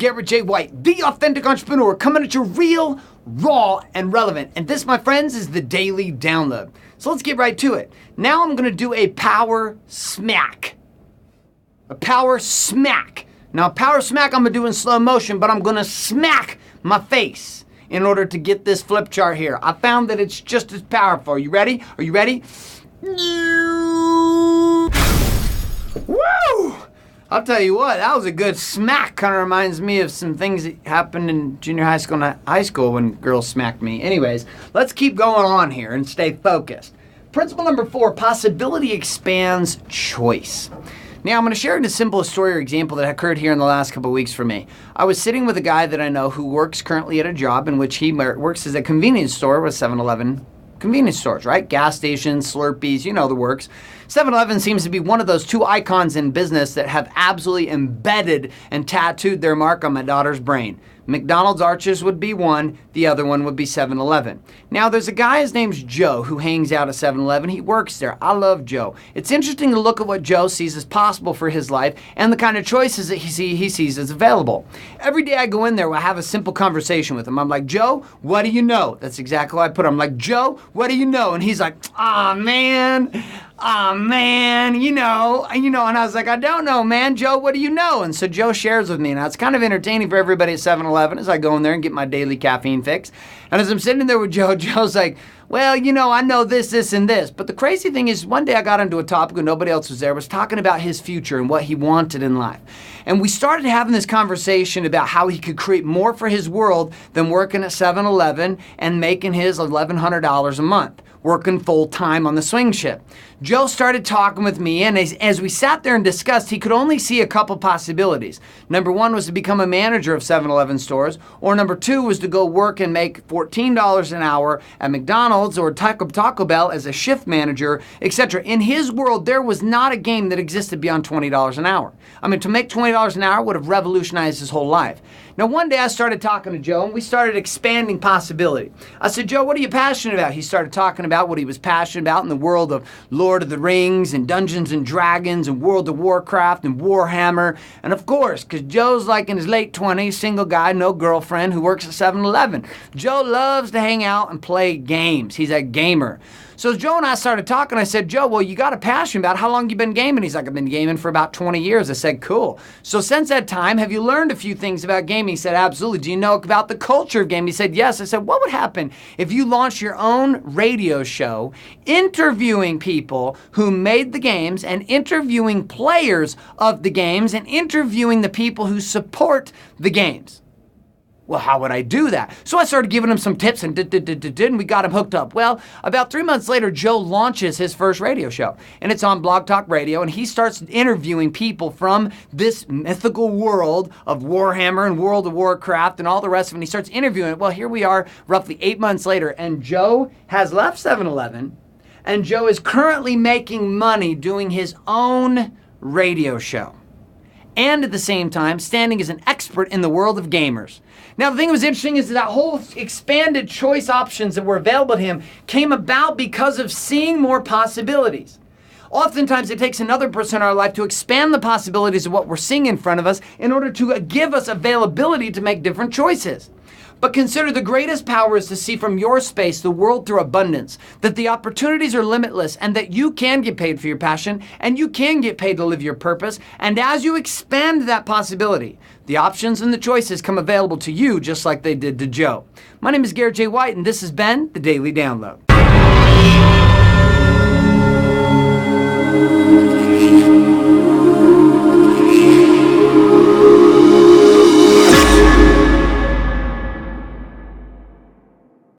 Garrett J. White, the authentic entrepreneur, coming at you real, raw, and relevant. And this, my friends, is the Daily Download. So let's get right to it. Now I'm going to do a power smack. A power smack. Now, power smack I'm going to do in slow motion, but I'm going to smack my face in order to get this flip chart here. I found that it's just as powerful. Are you ready? Are you ready? Woo! I'll tell you what, that was a good smack. Kind of reminds me of some things that happened in junior high school and high school when girls smacked me. Anyways, let's keep going on here and stay focused. Principle number 4, possibility expands choice. Now, I'm going to share a simple story or example that occurred here in the last couple of weeks for me. I was sitting with a guy that I know who works currently at a job in which he works as a convenience store with 7-Eleven convenience stores, right? Gas stations, Slurpees, you know the works. 7-Eleven seems to be one of those two icons in business that have absolutely embedded and tattooed their mark on my daughter's brain. McDonald's Arches would be one, the other one would be 7-Eleven. Now, there's a guy, his name's Joe, who hangs out at 7-Eleven. He works there. I love Joe. It's interesting to look at what Joe sees as possible for his life and the kind of choices that he sees as available. Every day I go in there, I have a simple conversation with him. I'm like, Joe, what do you know? That's exactly what I put him. I'm like, Joe, what do you know? And he's like, oh man, you know, and I was like, I don't know, man. Joe, what do you know? And so Joe shares with me. Now, it's kind of entertaining for everybody at 7-Eleven as I go in there and get my daily caffeine fix. And as I'm sitting there with Joe, Joe's like, well, I know this, and this. But the crazy thing is, one day I got into a topic when nobody else was there, was talking about his future and what he wanted in life. And we started having this conversation about how he could create more for his world than working at 7-Eleven and making his $1,100 a month, working full-time on the swing ship. Joe started talking with me, and as we sat there and discussed, he could only see a couple possibilities. Number 1 was to become a manager of 7-Eleven stores, or number 2 was to go work and make $14 an hour at McDonald's or Taco Bell as a shift manager, etc. In his world, there was not a game that existed beyond $20 an hour. I mean, to make $20 an hour would have revolutionized his whole life. Now, one day I started talking to Joe, and we started expanding possibility. I said, Joe, what are you passionate about? He started talking about what he was passionate about in the world of Lord of the Rings and Dungeons and Dragons and World of Warcraft and Warhammer. And of course, because Joe's like in his late 20s, single guy, no girlfriend, who works at 7-Eleven. Joe loves to hang out and play games. He's a gamer. So Joe and I started talking. I said, Joe, well, you got a passion about how long you been gaming? He's like, I've been gaming for about 20 years. I said, cool. So since that time, have you learned a few things about gaming? He said, absolutely. Do you know about the culture of gaming? He said, yes. I said, what would happen if you launched your own radio show interviewing people who made the games and interviewing players of the games and interviewing the people who support the games? Well, how would I do that? So I started giving him some tips and we got him hooked up. Well, about 3 months later, Joe launches his first radio show, and it's on Blog Talk Radio, and he starts interviewing people from this mythical world of Warhammer and World of Warcraft and all the rest of it, and he starts interviewing it. Well, here we are roughly 8 months later, and Joe has left 7-Eleven, and Joe is currently making money doing his own radio show, and at the same time standing as an expert in the world of gamers. Now, the thing that was interesting is that whole expanded choice options that were available to him came about because of seeing more possibilities. Oftentimes, it takes another person in our life to expand the possibilities of what we're seeing in front of us in order to give us availability to make different choices. But consider the greatest power is to see from your space the world through abundance, that the opportunities are limitless and that you can get paid for your passion and you can get paid to live your purpose. And as you expand that possibility, the options and the choices come available to you just like they did to Joe. My name is Garrett J. White, and this has been the Daily Download.